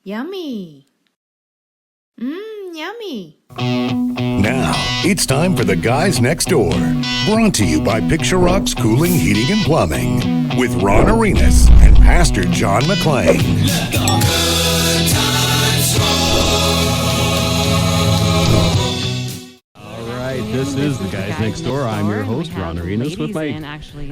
Yummy. Yummy. Now, it's time for The Guys Next Door. Brought to you by Picture Rocks Cooling, Heating, and Plumbing. With Ron Arenas and Pastor John McClain. This is The Guys Next Door. I'm your host, Ron Arenas, with my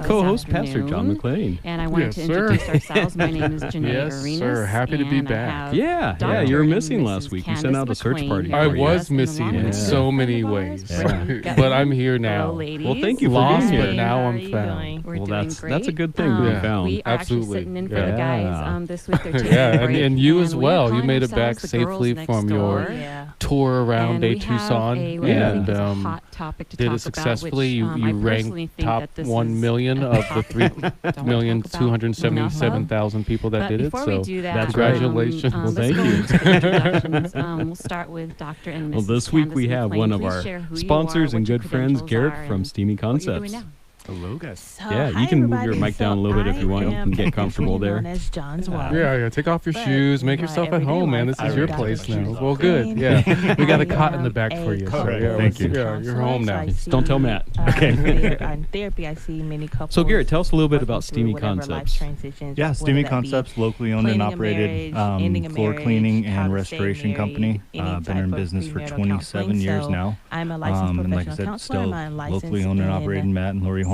co-host, Pastor John McClain. And I wanted to introduce ourselves. My name is Janae Arenas. Yes, sir. Happy to be back. Yeah, you were missing last week. We sent out a search party. I was missing in so many ways. But I'm here now. Well, thank you for Lost, being but here. now I'm found. Well, that's a good thing to be found. We are actually sitting in for the guys this week. They're taking Yeah, a break, and you as well. You made it ourselves back the safely girls from next your door. tour around And we Tucson, have what I think is a and hot topic to did talk it successfully. about, which, You I personally ranked think top that this 1 is million a of the topic 3,277,000 people that But did it. before So we do that, congratulations. Well, let's thank go you. into the introductions. We'll start with Dr. and Mrs. Well, this week we Candace have McClain. one of Please our share who you sponsors are, and what your good friends, credentials Garrett are, from and Steamy what you're doing Concepts. now. Hello, guys. So, Yeah, you hi, can move your everybody. mic down a little bit if you want. You can get comfortable there. Known as John's wife. Yeah, take off your But shoes. Make my yourself at everyday home, man. life, This is I your got place the now. shoes Well, off. good. Yeah, we got a I cot in the am back for you. a So, Right, yeah, thank you. Yeah, you're home now. Don't tell Matt. Okay. In therapy, I see many couples. So, Garrett, tell us a little bit working about through Steamy whatever life Concepts. transitions, Yeah, whether Steamy that be Concepts, locally owned and planning a operated marriage, ending a floor marriage, cleaning how and to stay restoration married, company. any Been type in of business for premarital 27 counseling. years So now. I'm a licensed And like I professional said, counselor. still I'm locally owned and operated, Matt and Lori Horn.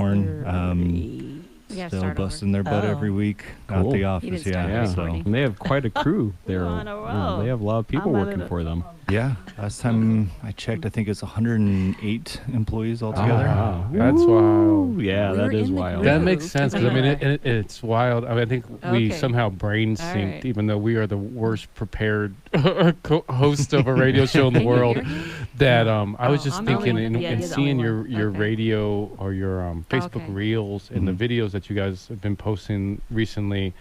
Still busting their butt every week out Cool. the You office. didn't start Yeah, so And they have quite a crew there. on a roll. They have a lot of people I'm working for them. yeah. Last time I checked, I think it's 108 employees altogether. Wow, that's wild. Yeah, that is wild. That makes sense. 'Cause, I mean, it's wild. I mean, I think we Okay. somehow brain All synced, right. even though we are the worst prepared host of a radio show in the world. That I was just I'm thinking the only- and, yeah, and you're the seeing only your one. Okay. radio or your Facebook Okay. reels and the videos that you guys have been posting recently.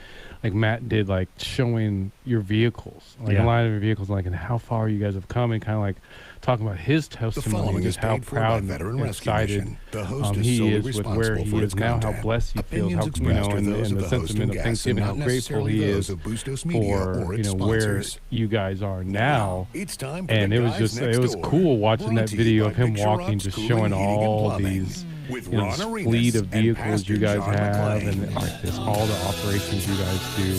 Like Matt did, like showing your vehicles, like a line of your vehicles, like and how far you guys have come, and kind of like talking about his The testimony following and is just how paid for by proud Veteran and Rescue excited Mission. The host is he solely is with where responsible he for is its now, how content. blessed he feels, Opinions how expressed are and those the of the host sentiment and of guests and Thanksgiving, how not grateful he necessarily is those of Bustos Media for or its where sponsors. you guys are now. It's time for And The it was Guys just Next it was Door. cool watching Brought that to you video by of him Picture walking, Rocks just Cooling, showing Heating, and all Plumbing. these With you know, Ron this Arenas fleet of and vehicles Pastor you guys John have, McClain. and like this all the operations you guys do.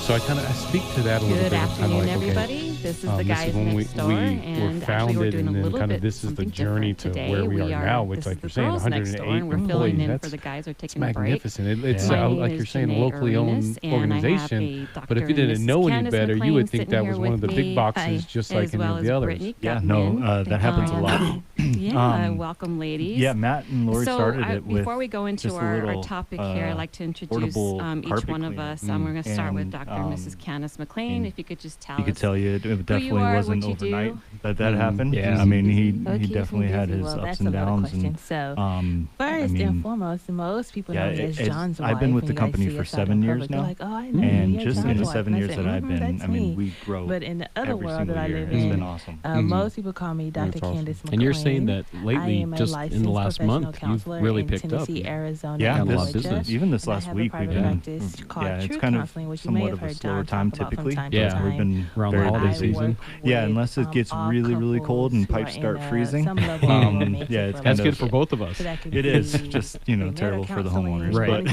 So I speak to that a little Good bit. Of kind of afternoon, like, everybody. Okay, This is the this guys is when next door, we were and actually we're founded, doing a and then little kind bit of this is the something journey different to today. where we are now, which, this like is you're the saying, girls next door, 108 and we're filling employees. in for the guys who are It's taking a break. magnificent. It's My like name you're is saying, Janae locally owned Arenas, and I have organization. a But if Dr. you didn't and know Mrs. any Candace better, you McClain would think sitting that here was one of the with big me, boxes, just like as any well of as the others. Brittany Yeah, Gutman. no, that happens a lot. Yeah, welcome, ladies. Yeah, Matt and Lori So started it with before we go into just a our little, topic here, I'd like to introduce portable each carpet one of cleaner. us. We're going to start with And, Dr. and Mrs. Candace McClain. and If you could just tell you us. could tell you it definitely are, wasn't what you do. overnight that happened. Yeah. I mean, he Okay, definitely had his well, ups that's and a lot of downs. questions. So, And first I mean, and foremost, most people yeah, know me as it's- John's I've wife. been with and the you guys company see for us out in 7 years public, you're now. like, oh, I know and you're just in John's the wife. 7 And I years said, that I've been, that's I mean, me. we grow But in the other every world that single I year. live It's in, been awesome. most people call me Dr. That's awesome. Candace McClain. And you're saying that I lately, am a just in licensed the last professional month, you've counselor really in picked up. Tennessee, Arizona, Yeah, and got a lot of Georgia. business. Even this And I last have a week, we've private been, practice called yeah, it's Truth kind of Counseling, which you may somewhat have of a heard slower John time talk about from typically. time to Yeah, time. we've been Around the very holiday busy. season. Yeah, unless it gets all really, really cold and couples pipes who start are in, freezing. some level of romantic Yeah, it's That's kind good of for both of us. So that could It is be just premarital terrible for the counseling, homeowners, Right.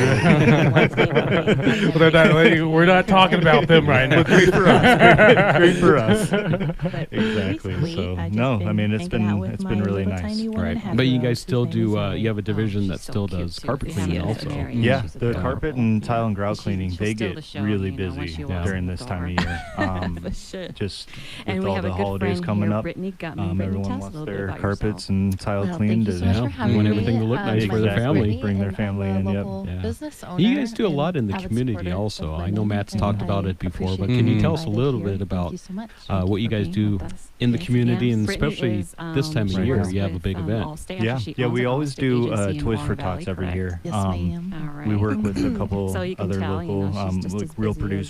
We're not talking about them right now. great for us. Great for us. But Exactly. recently, So I just no, been I mean it's hanging out been with it's my been really little nice. tiny one and a half But you year old, guys whose still name do, is you have a division she's that so still cute, does too. carpet We cleaning have also. veterinary. Yeah, She's the adorable. carpet and tile and grout She'll cleaning, steal they the get show, really you know, when busy she walks during in the this time door. of year. For sure. Just And with we all have the a good holidays friend coming here, up, Brittany Gutman. Brittany, everyone tell us a wants little bit their about carpets yourself. and tile Well, cleaned. thank you so and much for Yeah, having we want me. everything to look nice for my the name is family. Brittany, Bring their and family I'm in, a yep. local Yeah. business owner. You guys do a lot in the and avid community supporter also. of I know women, Matt's and talked about I it before, but appreciate can you being tell us a invited little here. bit Thank about you so much. what you guys do in the Thanks community, again. and Brittany especially is, this time she of year, works you have a with, big event. Allstate. Yeah, She yeah, owns we an always Allstate do agency in Toys for Warner Tots Valley, every correct? year. Yes, ma'am. All right. We work with a couple So you can other tell, you know, local she's just as real busy as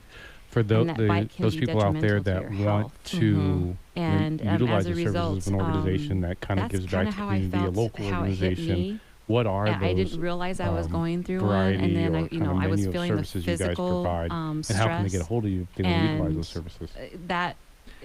like for and that bike can those be people out there detrimental to that your want health. to And utilize as a the services of an result, organization that kind of that's gives back kinda to the how I community, a felt, local how it hit organization, me. what are I those didn't realize I was going through one, variety and then or I, kind of I was menu of feeling the services you guys physical provide, and stress. how can they get a hold of you if they want to utilize And those services? that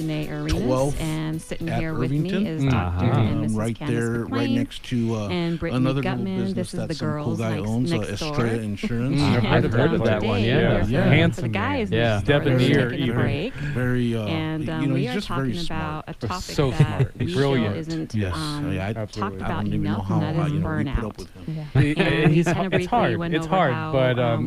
Janae Arenas, 12th and sitting at here with me Irvington. is Dr. and Mrs. Right Candace there, McLean, right next to and Brittany another little Gutman. business This is that the some cool girls guy owns, next door. Estrella Insurance. I've heard of that one, yeah. For the guys, Yeah. next door, they're Debonair taking a even. break. Very, And you know, we he's are just very talking smart. about a topic So that smart. we Brilliant. feel isn't Yes, talked Absolutely. about I don't even know enough, how and that is we put burnout. up with him. Yeah. And we it's kinda briefly hard. went It's over hard, how, but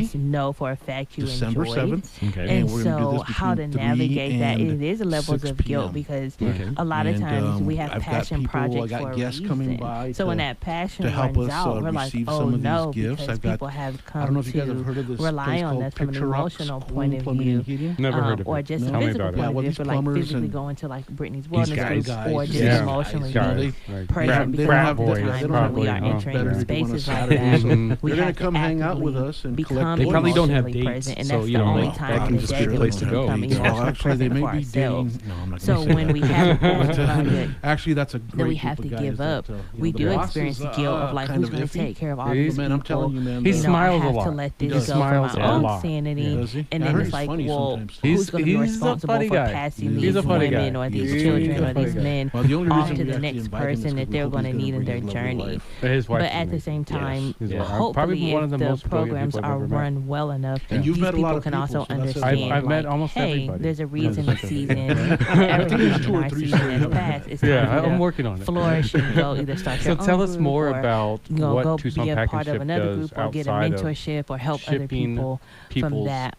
just know for a fact you December enjoy 7th. it. And so how to navigate that, it is levels of guilt because a lot of times we have passion projects for a reason. So when that passion runs out, we're like, oh no, because people have come to rely on us from an emotional point of view. Never heard of or it. just a Tell me physical about it. point of view, for like physically going to like Brittany's wellness group, or just emotionally being present because of the time when we are entering spaces like that. They're going to come hang out with us and collect. They probably really don't have dates, present, and so that's you the know only like, time that can just be a place to go. Actually, they may be dating. No, I'm not so when we have a project actually, that's a great that we have to give up, we do experience the guilt of like who's going to take care of all these people. I'm telling you, man. He smiles I a have lot. to let this He go smiles for a my own lot. sanity, and then it's like, well, He's who's going to be responsible for passing these women or these children or these men off to the next person that they're going to need in their journey? But at the same time, hopefully, if the programs are run well enough, these people can also understand. I've met almost everybody. There's a reason the season, everything in our season has passed. It's time I'm working on it. Flourish and go either start your own tell us more or, about go what Tucson be a Pack part and of Ship another does group or get a outside mentorship or help other people from that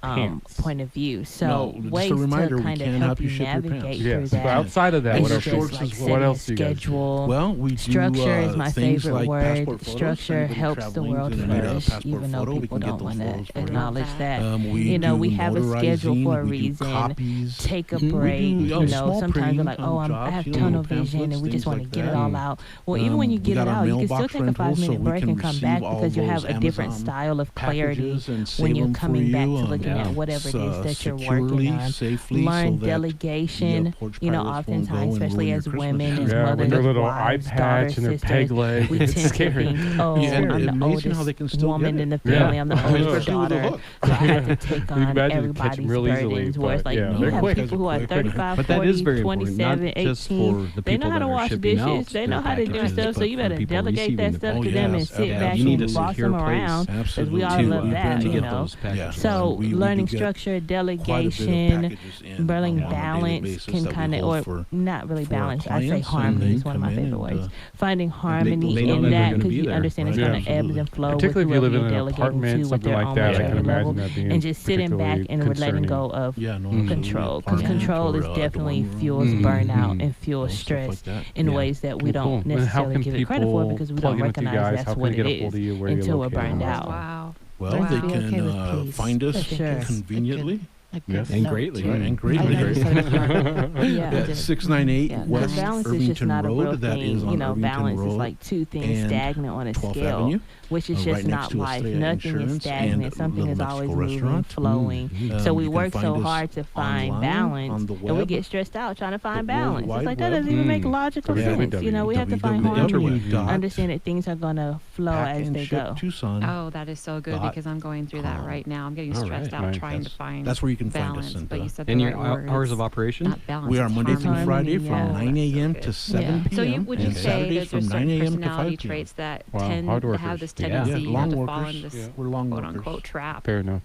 point of view. So ways to kind of help you navigate through that. Outside of that, what else do you guys do? Well, we do structure is my favorite like word. Structure helps the world flourish, even though people don't want to acknowledge that. We have a schedule for a reason. Take a break. Sometimes we're like, I have tunnel vision and we just want to get it all out. Well, even when you get it out, you can still take a 5-minute break and come back because you have a different style of clarity when you're coming back to looking at whatever it is that you're working on. Learn delegation, oftentimes, especially as women, as mothers, with their little eye wives, patch and their peg leg. We tend to think, I'm the oldest woman in the family, I'm the oldest daughter, so I have to take on everybody's burdens, where it's like, you have people who are 35, 40, 27, 18, they know how to wash dishes, they know how to do stuff, so you better delegate that stuff to them and sit back and boss them around, because we all love that, So learning structure, delegation, building balance can kind of, or not really balance, I say harmony is one of my favorite words. Finding harmony in that, because you understand it's going to ebb and flow with particularly if you live in you're an apartment, delegating to with something their like own that. I can maturity level, imagine that being and just sitting back and letting go of control, because control is definitely fuels burnout and fuels stress in ways that we don't necessarily give it credit for, because we don't recognize that's what it is until we're burned out. Wow. Well, they can find us conveniently. And greatly. And greatly. Yeah. 698 West balance is just Irvington not a real Road. That thing. is on Irvington Balance Road is like two things and stagnant on a 12th scale, Avenue, which is just right next not to life. Estrella Nothing is Insurance stagnant. and Something is Little always Mexico moving, Restaurant. flowing. So we You can work so find us hard to find online, balance, on the and we web, get stressed out trying to find the balance. World It's like Wide that doesn't even make logical sense. We have to find harmony. Understand that things are going to flow as they go. Oh, that is so good, because I'm going through that right now. I'm getting stressed out trying to find That's where you can find us. balance, but you said the And right your words. hours of operation? Not balance, We are it's Monday through harmony. Friday from 9 a.m. to 7 p.m. So would you and say Saturdays that there's from 9 certain a.m. to 5 personality p.m. traits that hard tend to workers. have this Yeah. tendency long to workers. fall in this We're long quote workers. unquote trap? Fair enough.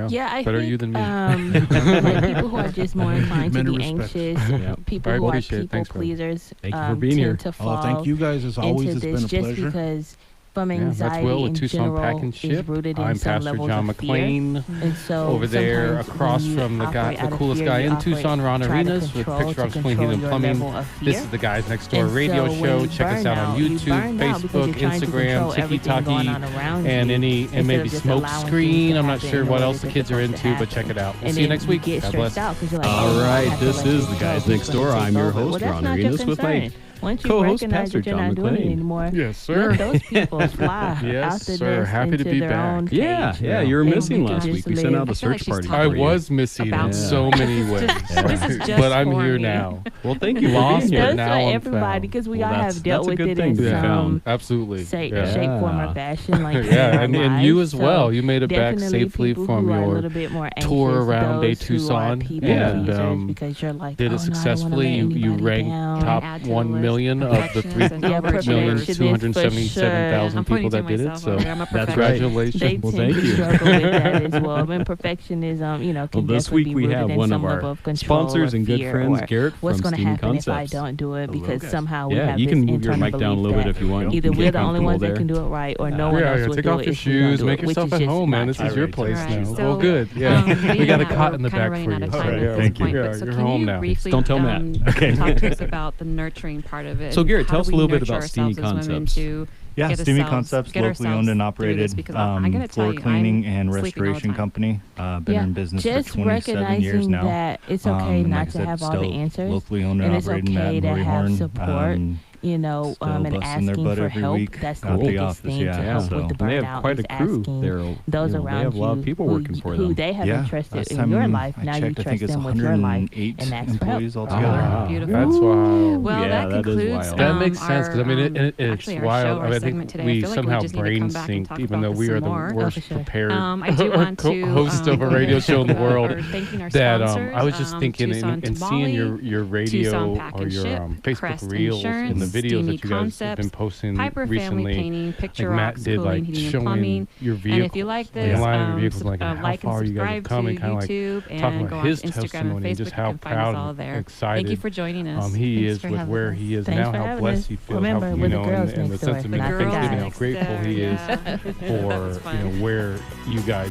Yeah, I Better think you than me. like people who are just more inclined to Men be of respect. anxious, people I who are appreciate it. people Thanks, brother. pleasers, Thank you for being here. tend to fall Thank you guys. As always, into it's this been a just pleasure. because from That's anxiety Will with in Tucson Pack general and is Ship. rooted in I'm some Pastor levels John of fear. McClain. And so Over there sometimes across when you from the operate out the of coolest fear, guy you in Tucson, Ron try to Arenas with control Picture to Rocks Clean control Heating and your Plumbing. level of This fear. is the Guys Next Door And radio so when show. you Check us burn out on out, you YouTube, burn out because Facebook, you're trying to Instagram, control everything TikTok, going on around and you and instead maybe of just Smoke allowing Screen. things to I'm not happen sure in what the else way the that kids they're are supposed to into, but check happen. it out. We'll And see you then next week. get God stressed bless. out 'cause you're like, All oh, I right, have to this let is this the go Guys Next because Door. it's I'm your over. host, Well, that's Ron not your Arenas, with my concern. Once you co-host, recognize Pastor that you're John not doing it McClain. anymore, Yes, sir. let those people fly Yes, out the sir. nest Happy to into be their back. own Yeah, cage. yeah, you were And missing you can last just week. We sent live. out a I feel like search she's party. I for you. was missing about in me. so many ways, This is just but I'm for here me. now. Well, thank you for Lost being her here. That's now for I'm everybody, found. because we Well, all that's- have dealt that's a with good it thing in to be some found. Absolutely. shape, Yeah. form, or fashion. Like Yeah, in our and you lives. as well. So You made it back definitely safely people from who are a your little bit more tour anxious, around those Day who are Tucson, people and pleasers, because you're like, did oh, it no, I don't wanna successfully. let You anybody ranked down. top Add to the 1 list, million of the perfectionist and 3,277,000 I'm people pointing that to did it. myself So over here. I'm a That's congratulations. They Well, tend thank to you. struggle with that as well. And perfectionism, can Well, this definitely week be we rooted have in one some of level our of control sponsors or and good fear friends, or Garrett what's from going to Steamy happen if I Concepts. don't do it, because guys. somehow we Yeah, have you this can move your internal mic down a belief little bit that if you want. either You we're get the only ones that comfortable can there. do it right, or no one else will take do off it your if we don't shoes, do make it, which yourself is at just home, man. not This is your true. place Right, now. so, Well, good. Yeah, we being got a that cot we're in the kinda back running for out you. of So, time yeah, at Thank this you. point, Yeah, but so you're can home you now. briefly Don't tell Matt. Okay. talk to us about the nurturing part of it? So, Garrett, How tell us do a we little bit nurture about Steamy ourselves as women Concepts. to Yeah, Steamy Concepts, locally owned and operated floor cleaning and restoration company. Been in business for 27 years now. That it's okay not to have all the answers. Locally owned and operated, Matt and Lori Horn. Support. And asking for help. That's the biggest thing to help with the burnout. They have quite a crew there. Those around you. They have a lot of people working for them. Who they have entrusted in your life. Now you trust them with your life. And ask for help. Altogether. Beautiful. That's wild. Well, that concludes that makes sense because I mean it's wild. I think we somehow brain synced, even though we are the worst prepared I do want to host of a radio show in the world. That I was just thinking and seeing your radio or your Facebook reels and the videos that you guys have been posting Piper recently. Family Painting, Picture like Matt Rocks, did, Cooling, like Heating, showing and Plumbing. your vehicles, And if you like this, how far you guys have come and kind of like talking about his testimony and just how proud and excited Thank you for joining us. He is with where he is now, how blessed he feels, how, and the sense of Thanksgiving, how grateful he is for where you guys